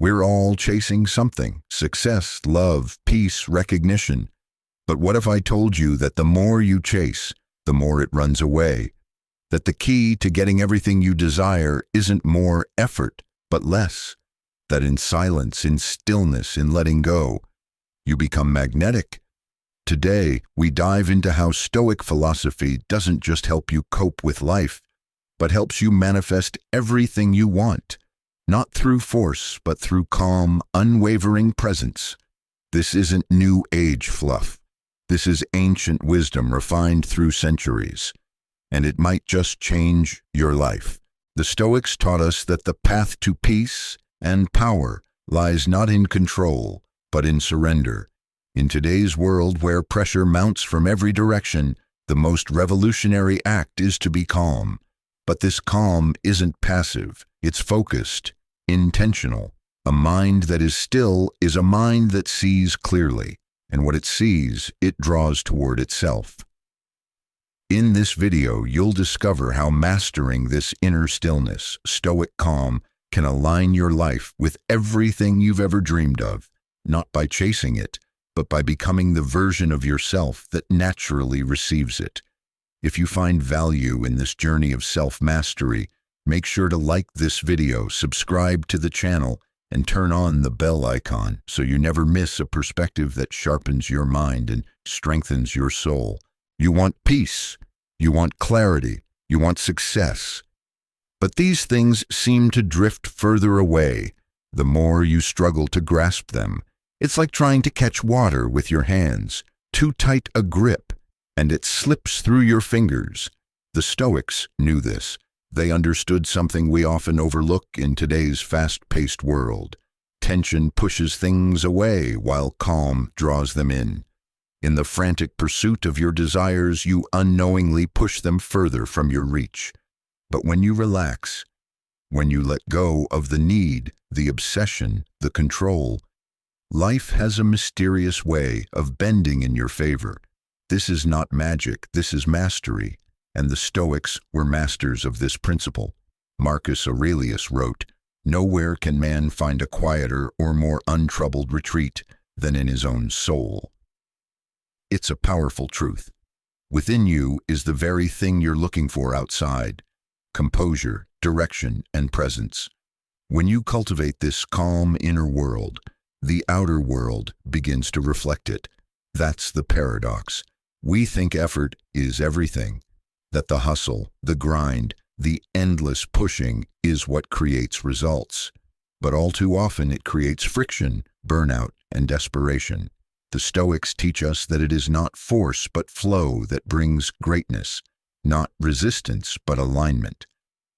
We're all chasing something: success, love, peace, recognition. But what if I told you that the more you chase, the more it runs away? That the key to getting everything you desire isn't more effort, but less. That in silence, in stillness, in letting go, you become magnetic. Today, we dive into how Stoic philosophy doesn't just help you cope with life, but helps you manifest everything you want, not through force, but through calm, unwavering presence. This isn't new age fluff. This is ancient wisdom refined through centuries, and it might just change your life. The Stoics taught us that the path to peace and power lies not in control, but in surrender. In today's world where pressure mounts from every direction, the most revolutionary act is to be calm. But this calm isn't passive, it's focused, intentional. A mind that is still is a mind that sees clearly, and what it sees, it draws toward itself. In this video, you'll discover how mastering this inner stillness, Stoic calm, can align your life with everything you've ever dreamed of, not by chasing it, but by becoming the version of yourself that naturally receives it. If you find value in this journey of self-mastery, make sure to like this video, subscribe to the channel, and turn on the bell icon so you never miss a perspective that sharpens your mind and strengthens your soul. You want peace, you want clarity, you want success. But these things seem to drift further away the more you struggle to grasp them. It's like trying to catch water with your hands, too tight a grip, and it slips through your fingers. The Stoics knew this. They understood something we often overlook in today's fast-paced world. Tension pushes things away while calm draws them in. In the frantic pursuit of your desires, you unknowingly push them further from your reach. But when you relax, when you let go of the need, the obsession, the control, life has a mysterious way of bending in your favor. This is not magic, this is mastery, and the Stoics were masters of this principle. Marcus Aurelius wrote, "Nowhere can man find a quieter or more untroubled retreat than in his own soul." It's a powerful truth. Within you is the very thing you're looking for outside: composure, direction, and presence. When you cultivate this calm inner world, the outer world begins to reflect it. That's the paradox. We think effort is everything, that the hustle, the grind, the endless pushing is what creates results. But all too often it creates friction, burnout, and desperation. The Stoics teach us that it is not force but flow that brings greatness, not resistance but alignment.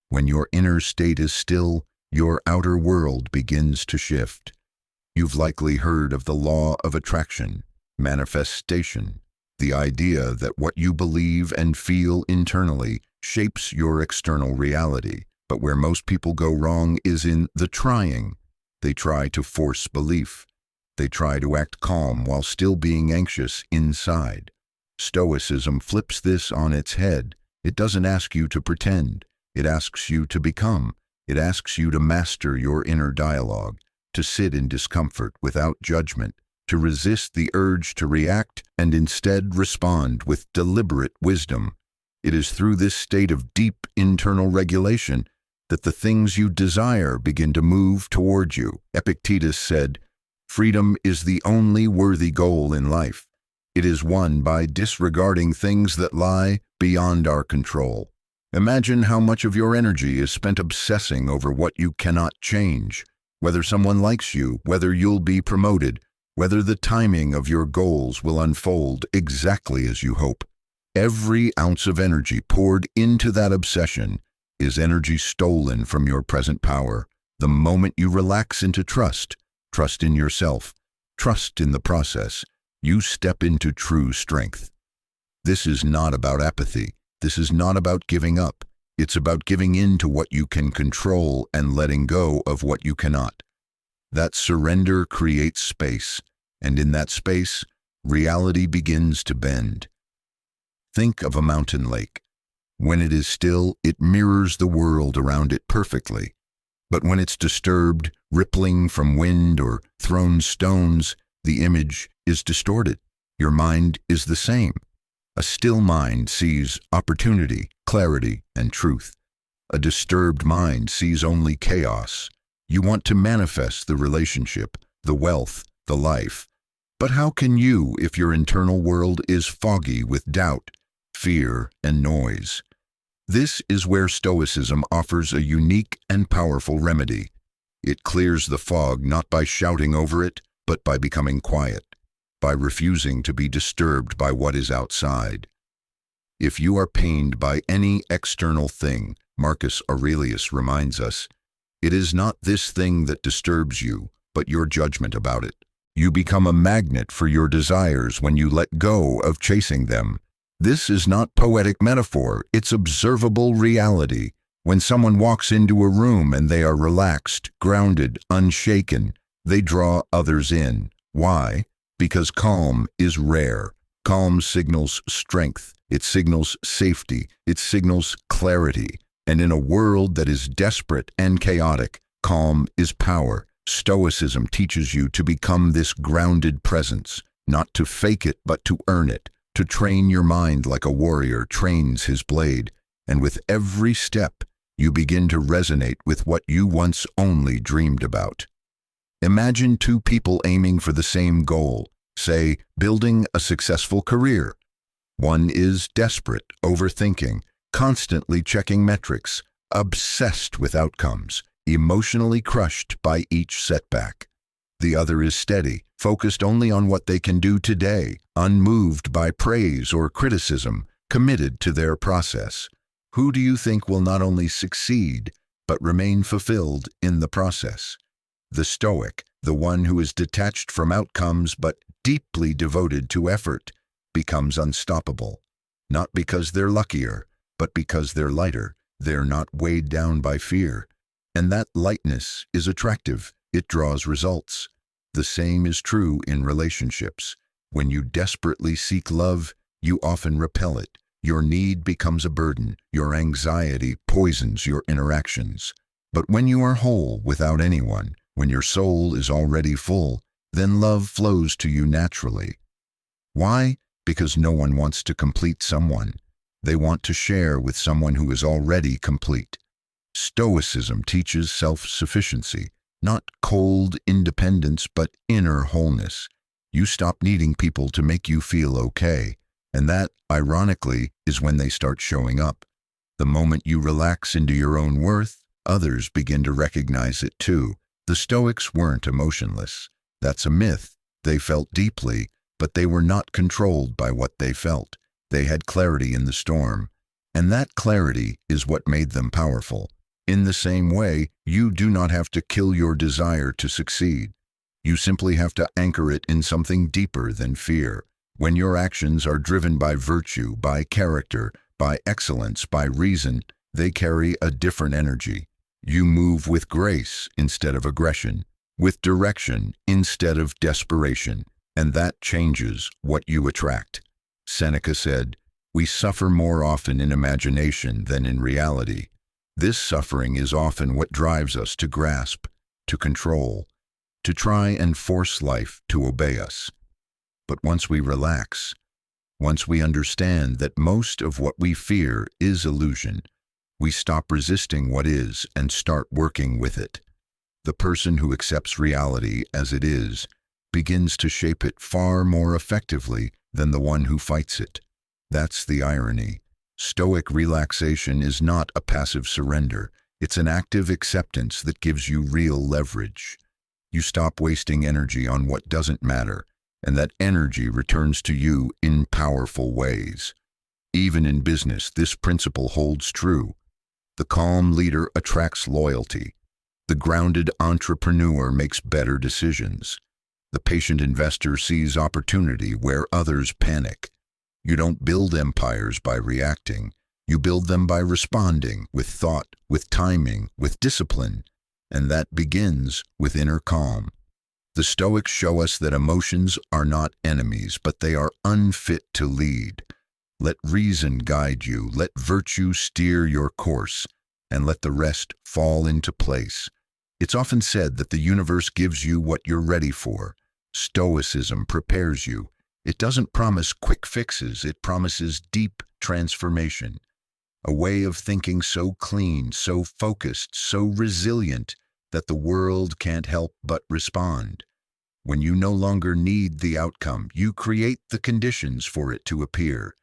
When your inner state is still, your outer world begins to shift. You've likely heard of the law of attraction, manifestation, the idea that what you believe and feel internally shapes your external reality. But where most people go wrong is in the trying. They try to force belief. They try to act calm while still being anxious inside. Stoicism flips this on its head. It doesn't ask you to pretend. It asks you to become. It asks you to master your inner dialogue, to sit in discomfort without judgment, to resist the urge to react and instead respond with deliberate wisdom. It is through this state of deep internal regulation that the things you desire begin to move toward you. Epictetus said, "Freedom is the only worthy goal in life. It is won by disregarding things that lie beyond our control." Imagine how much of your energy is spent obsessing over what you cannot change. Whether someone likes you, whether you'll be promoted, whether the timing of your goals will unfold exactly as you hope. Every ounce of energy poured into that obsession is energy stolen from your present power. The moment you relax into trust in yourself, trust in the process, you step into true strength. This is not about apathy. This is not about giving up. It's about giving in to what you can control and letting go of what you cannot. That surrender creates space, and in that space, reality begins to bend. Think of a mountain lake. When it is still, it mirrors the world around it perfectly. But when it's disturbed, rippling from wind or thrown stones, the image is distorted. Your mind is the same. A still mind sees opportunity, clarity, and truth. A disturbed mind sees only chaos. You want to manifest the relationship, the wealth, the life. But how can you if your internal world is foggy with doubt, fear, and noise? This is where Stoicism offers a unique and powerful remedy. It clears the fog not by shouting over it, but by becoming quiet, by refusing to be disturbed by what is outside. If you are pained by any external thing, Marcus Aurelius reminds us, it is not this thing that disturbs you, but your judgment about it. You become a magnet for your desires when you let go of chasing them. This is not poetic metaphor, it's observable reality. When someone walks into a room and they are relaxed, grounded, unshaken, they draw others in. Why? Because calm is rare. Calm signals strength, it signals safety, it signals clarity. And in a world that is desperate and chaotic, calm is power. Stoicism teaches you to become this grounded presence, not to fake it but to earn it, to train your mind like a warrior trains his blade, and with every step you begin to resonate with what you once only dreamed about. Imagine two people aiming for the same goal, say, building a successful career. One is desperate, overthinking, constantly checking metrics, obsessed with outcomes, emotionally crushed by each setback. The other is steady, focused only on what they can do today, unmoved by praise or criticism, committed to their process. Who do you think will not only succeed, but remain fulfilled in the process? The Stoic, the one who is detached from outcomes but deeply devoted to effort, becomes unstoppable. Not because they're luckier, but because they're lighter. They're not weighed down by fear. And that lightness is attractive. It draws results. The same is true in relationships. When you desperately seek love, you often repel it. Your need becomes a burden. Your anxiety poisons your interactions. But when you are whole without anyone, when your soul is already full, then love flows to you naturally. Why? Because no one wants to complete someone. They want to share with someone who is already complete. Stoicism teaches self-sufficiency, not cold independence, but inner wholeness. You stop needing people to make you feel okay, and that, ironically, is when they start showing up. The moment you relax into your own worth, others begin to recognize it too. The Stoics weren't emotionless. That's a myth. They felt deeply, but they were not controlled by what they felt. They had clarity in the storm, and that clarity is what made them powerful. In the same way, you do not have to kill your desire to succeed. You simply have to anchor it in something deeper than fear. When your actions are driven by virtue, by character, by excellence, by reason, they carry a different energy. You move with grace instead of aggression, with direction instead of desperation, and that changes what you attract. Seneca said, "We suffer more often in imagination than in reality." This suffering is often what drives us to grasp, to control, to try and force life to obey us. But once we relax, once we understand that most of what we fear is illusion, we stop resisting what is and start working with it. The person who accepts reality as it is begins to shape it far more effectively than the one who fights it. That's the irony. Stoic relaxation is not a passive surrender. It's an active acceptance that gives you real leverage. You stop wasting energy on what doesn't matter, and that energy returns to you in powerful ways. Even in business, this principle holds true. The calm leader attracts loyalty. The grounded entrepreneur makes better decisions. The patient investor sees opportunity where others panic. You don't build empires by reacting. You build them by responding with thought, with timing, with discipline. And that begins with inner calm. The Stoics show us that emotions are not enemies, but they are unfit to lead. Let reason guide you, let virtue steer your course, and let the rest fall into place. It's often said that the universe gives you what you're ready for. Stoicism prepares you. It doesn't promise quick fixes, it promises deep transformation. A way of thinking so clean, so focused, so resilient that the world can't help but respond. When you no longer need the outcome, you create the conditions for it to appear.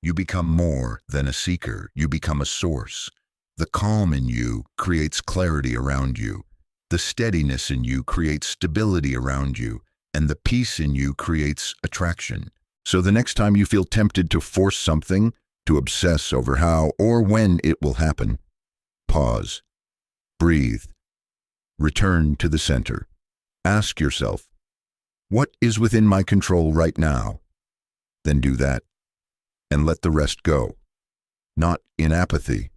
You become more than a seeker, you become a source. The calm in you creates clarity around you. The steadiness in you creates stability around you, and the peace in you creates attraction. So the next time you feel tempted to force something, to obsess over how or when it will happen, pause, breathe, return to the center. Ask yourself, what is within my control right now? Then do that, and let the rest go. Not in apathy.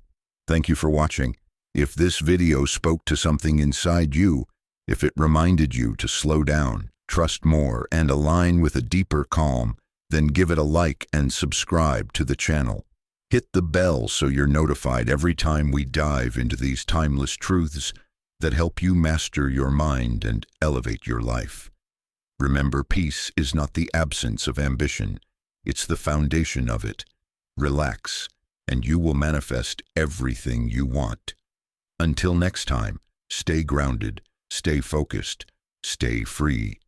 Thank you for watching. If this video spoke to something inside you, if it reminded you to slow down, trust more, and align with a deeper calm, then give it a like and subscribe to the channel. Hit the bell so you're notified every time we dive into these timeless truths that help you master your mind and elevate your life. Remember, peace is not the absence of ambition, it's the foundation of it. Relax, and you will manifest everything you want. Until next time, stay grounded, stay focused, stay free.